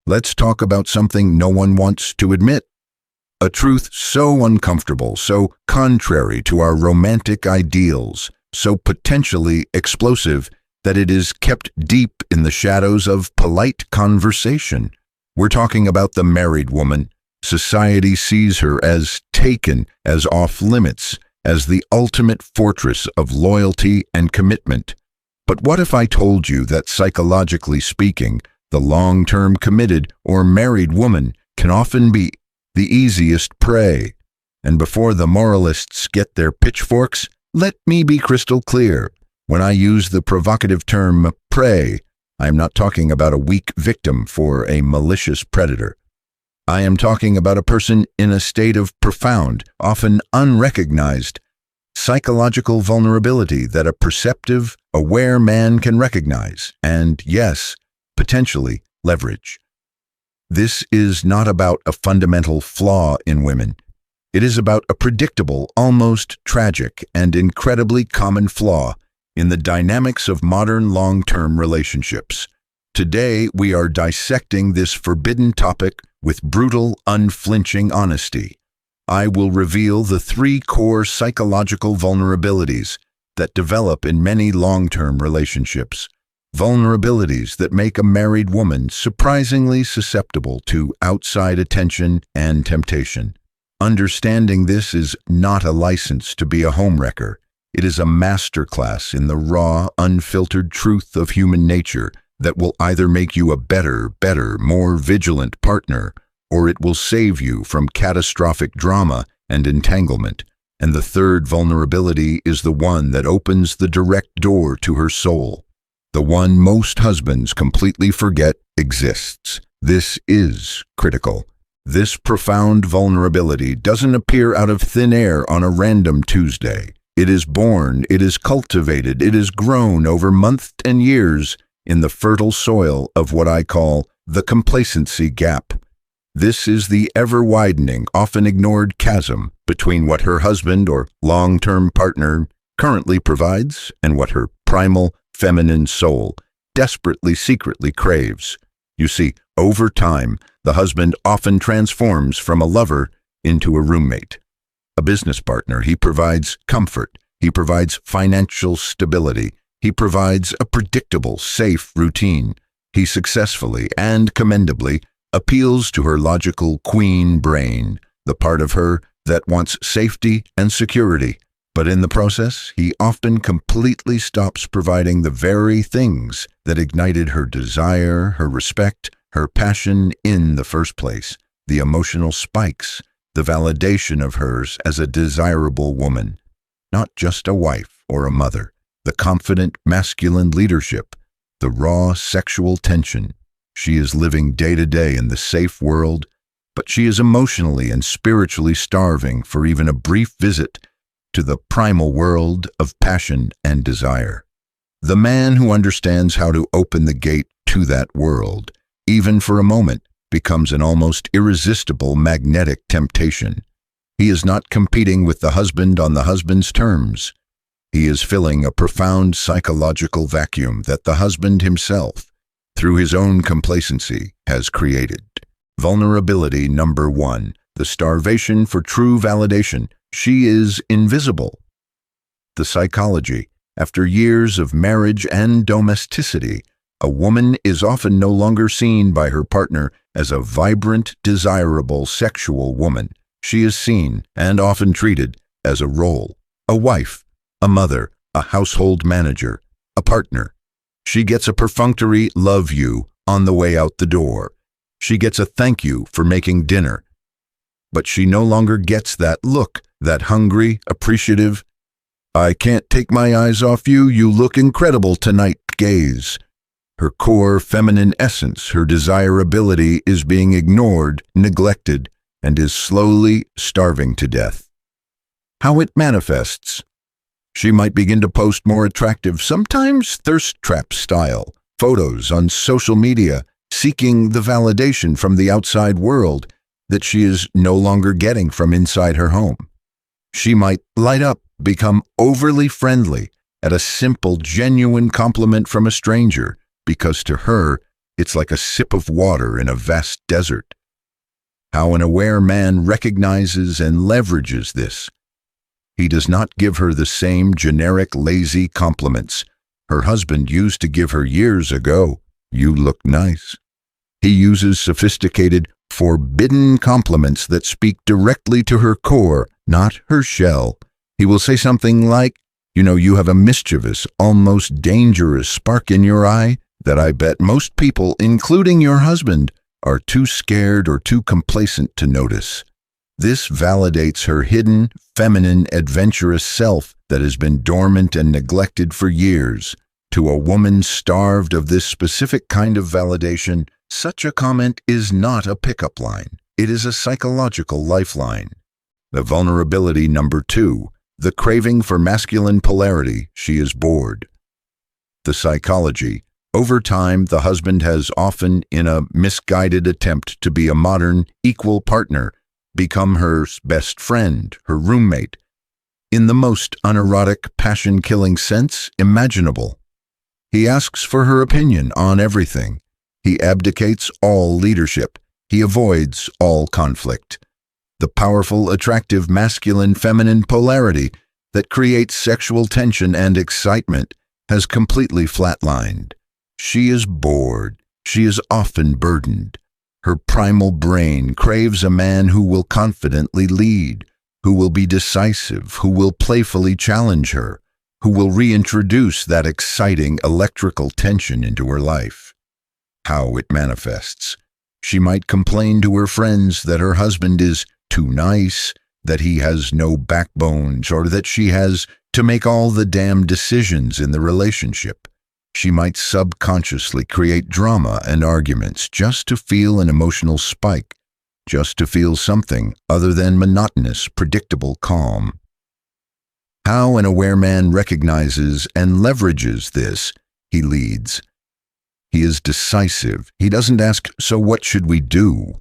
let's talk about something no one wants to admit. A truth so uncomfortable, so contrary to our romantic ideals, so potentially explosive that it is kept deep in the shadows of polite conversation. We're talking about the married woman. Society sees her as taken, as off limits, as the ultimate fortress of loyalty and commitment. But what if I told you that psychologically speaking, the long-term committed or married woman can often be the easiest prey? And before the moralists get their pitchforks, let me be crystal clear. When I use the provocative term prey, I am not talking about a weak victim for a malicious predator. I am talking about a person in a state of profound, often unrecognized, psychological vulnerability that a perceptive, aware man can recognize and, yes, potentially leverage. This is not about a fundamental flaw in women. It is about a predictable, almost tragic, and incredibly common flaw in the dynamics of modern long-term relationships. Today, we are dissecting this forbidden topic with brutal, unflinching honesty. I will reveal the 3 core psychological vulnerabilities that develop in many long-term relationships. Vulnerabilities that make a married woman surprisingly susceptible to outside attention and temptation. Understanding this is not a license to be a homewrecker. It is a masterclass in the raw, unfiltered truth of human nature that will either make you a better, more vigilant partner, or it will save you from catastrophic drama and entanglement. And the third vulnerability is the one that opens the direct door to her soul. The one most husbands completely forget exists. This is critical. This profound vulnerability doesn't appear out of thin air on a random Tuesday. It is born, it is cultivated, it is grown over months and years in the fertile soil of what I call the complacency gap. This is the ever-widening, often ignored chasm between what her husband or long-term partner currently provides and what her primal, feminine soul desperately, secretly craves. You see, over time, the husband often transforms from a lover into a roommate. A business partner, he provides comfort, he provides financial stability, he provides a predictable, safe routine. He successfully and commendably appeals to her logical queen brain, the part of her that wants safety and security. But in the process, he often completely stops providing the very things that ignited her desire, her respect, her passion in the first place, the emotional spikes, the validation of hers as a desirable woman, not just a wife or a mother, the confident masculine leadership, the raw sexual tension. She is living day to day in the safe world, but she is emotionally and spiritually starving for even a brief visit to the primal world of passion and desire. The man who understands how to open the gate to that world, even for a moment, becomes an almost irresistible magnetic temptation. He is not competing with the husband on the husband's terms. He is filling a profound psychological vacuum that the husband himself, through his own complacency, has created. Vulnerability number 1, the starvation for true validation. She is invisible. The psychology. After years of marriage and domesticity, a woman is often no longer seen by her partner as a vibrant, desirable sexual woman. She is seen and often treated as a role, a wife, a mother, a household manager, a partner. She gets a perfunctory love you on the way out the door. She gets a thank you for making dinner. But she no longer gets that look, that hungry, appreciative, "I can't take my eyes off you, you look incredible tonight" gaze. Her core feminine essence, her desirability, is being ignored, neglected, and is slowly starving to death. How it manifests. She might begin to post more attractive, sometimes thirst trap style, photos on social media, seeking the validation from the outside world that she is no longer getting from inside her home. She might light up, become overly friendly at a simple, genuine compliment from a stranger, because to her, It's like a sip of water in a vast desert. How an aware man recognizes and leverages this. He does not give her the same generic, lazy compliments her husband used to give her years ago. You look nice. He uses sophisticated, forbidden compliments that speak directly to her core, not her shell. He will say something like, you have a mischievous, almost dangerous spark in your eye that I bet most people, including your husband, are too scared or too complacent to notice. This validates her hidden, feminine, adventurous self that has been dormant and neglected for years. To a woman starved of this specific kind of validation, such a comment is not a pickup line. It is a psychological lifeline. The vulnerability number 2, the craving for masculine polarity. She is bored. The psychology. Over time, the husband has often, in a misguided attempt to be a modern, equal partner, become her best friend, her roommate, in the most unerotic, passion-killing sense imaginable. He asks for her opinion on everything. He abdicates all leadership. He avoids all conflict. The powerful, attractive, masculine-feminine polarity that creates sexual tension and excitement has completely flatlined. She is bored. She is often burdened. Her primal brain craves a man who will confidently lead, who will be decisive, who will playfully challenge her, who will reintroduce that exciting electrical tension into her life. How it manifests. She might complain to her friends that her husband is too nice, that he has no backbones, or that she has to make all the damn decisions in the relationship. She might subconsciously create drama and arguments just to feel an emotional spike, just to feel something other than monotonous, predictable calm. How an aware man recognizes and leverages this. He leads. He is decisive. He doesn't ask, "So what should we do?"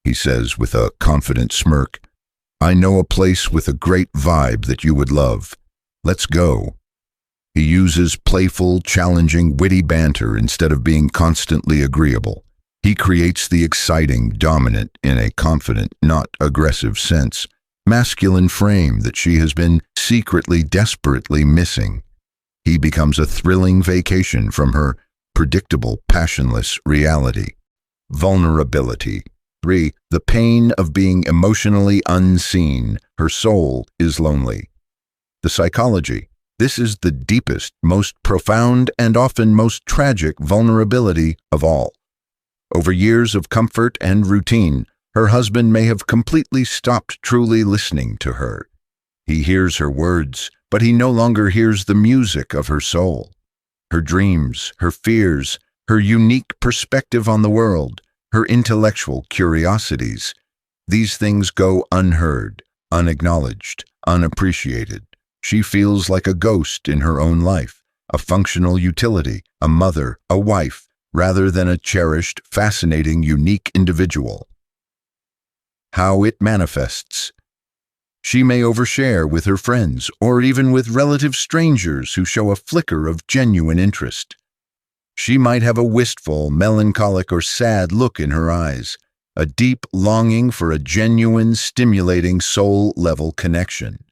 He says with a confident smirk, "I know a place with a great vibe that you would love. Let's go." He uses playful, challenging, witty banter instead of being constantly agreeable. He creates the exciting, dominant, in a confident, not aggressive sense, masculine frame that she has been secretly, desperately missing. He becomes a thrilling vacation from her predictable, passionless reality. Vulnerability. 3. The pain of being emotionally unseen. Her soul is lonely. The psychology. This is the deepest, most profound, and often most tragic vulnerability of all. Over years of comfort and routine, her husband may have completely stopped truly listening to her. He hears her words, but he no longer hears the music of her soul. Her dreams, her fears, her unique perspective on the world, her intellectual curiosities. These things go unheard, unacknowledged, unappreciated. She feels like a ghost in her own life, a functional utility, a mother, a wife, rather than a cherished, fascinating, unique individual. How it manifests. She may overshare with her friends or even with relative strangers who show a flicker of genuine interest. She might have a wistful, melancholic, or sad look in her eyes, a deep longing for a genuine, stimulating, soul-level connection.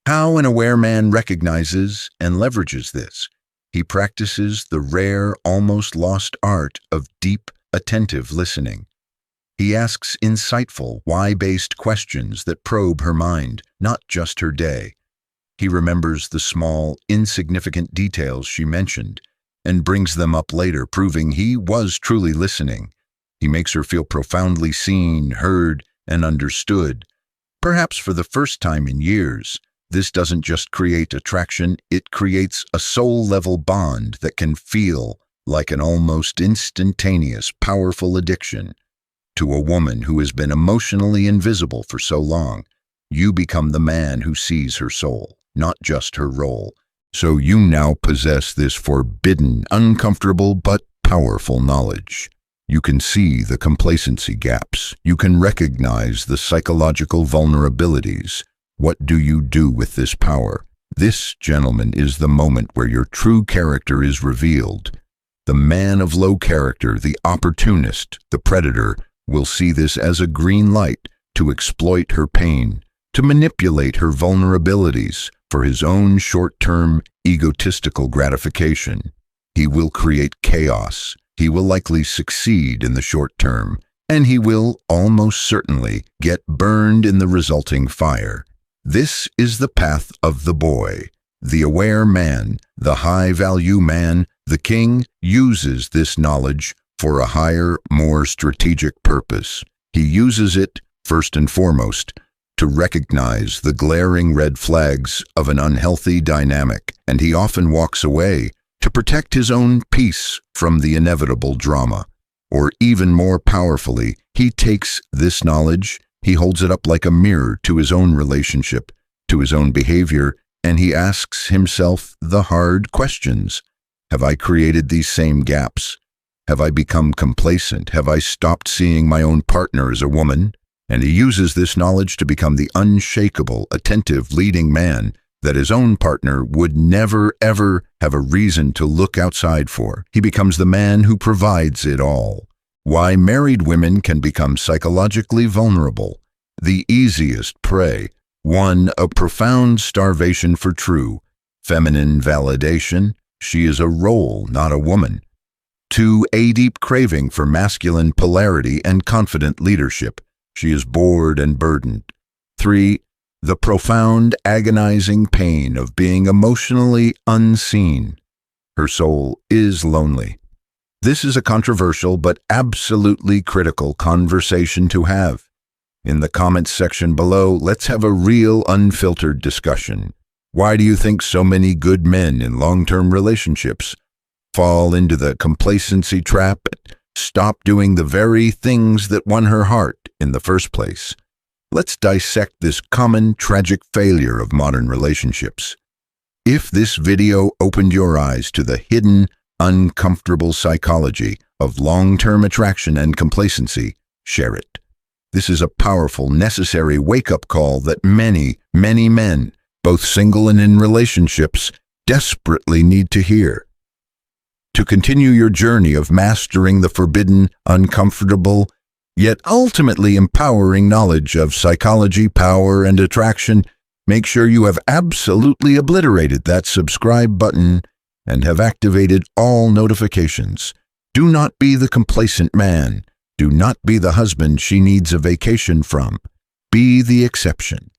How an aware man recognizes and leverages this. He practices the rare, almost lost art of deep, attentive listening. He asks insightful, why-based questions that probe her mind, not just her day. He remembers the small, insignificant details she mentioned and brings them up later, proving he was truly listening. He makes her feel profoundly seen, heard, and understood. Perhaps for the first time in years, this doesn't just create attraction, it creates a soul-level bond that can feel like an almost instantaneous, powerful addiction. To a woman who has been emotionally invisible for so long, you become the man who sees her soul, not just her role. So you now possess this forbidden, uncomfortable, but powerful knowledge. You can see the complacency gaps. You can recognize the psychological vulnerabilities. What do you do with this power? This, gentlemen, is the moment where your true character is revealed. The man of low character, the opportunist, the predator, will see this as a green light to exploit her pain, to manipulate her vulnerabilities for his own short-term egotistical gratification. He will create chaos. He will likely succeed in the short term, and he will almost certainly get burned in the resulting fire. This is the path of the boy. The aware man, the high-value man, the king, uses this knowledge for a higher, more strategic purpose. He uses it, first and foremost, to recognize the glaring red flags of an unhealthy dynamic, and he often walks away to protect his own peace from the inevitable drama. Or even more powerfully, he takes this knowledge, he holds it up like a mirror to his own relationship, to his own behavior, and he asks himself the hard questions. Have I created these same gaps? Have I become complacent? Have I stopped seeing my own partner as a woman? And he uses this knowledge to become the unshakable, attentive, leading man that his own partner would never, ever have a reason to look outside for. He becomes the man who provides it all. Why married women can become psychologically vulnerable. The easiest prey. 1. A profound starvation for true, feminine validation. She is a role, not a woman. 2. A deep craving for masculine polarity and confident leadership. She is bored and burdened. 3. The profound, agonizing pain of being emotionally unseen. Her soul is lonely. This is a controversial but absolutely critical conversation to have. In the comments section below, let's have a real unfiltered discussion. Why do you think so many good men in long-term relationships fall into the complacency trap and stop doing the very things that won her heart in the first place? Let's dissect this common, tragic failure of modern relationships. If this video opened your eyes to the hidden, uncomfortable psychology of long-term attraction and complacency, share it. This is a powerful, necessary wake-up call that many, many men, both single and in relationships, desperately need to hear. To continue your journey of mastering the forbidden, uncomfortable, yet ultimately empowering knowledge of psychology, power, and attraction, make sure you have absolutely obliterated that subscribe button and have activated all notifications. Do not be the complacent man. Do not be the husband she needs a vacation from. Be the exception.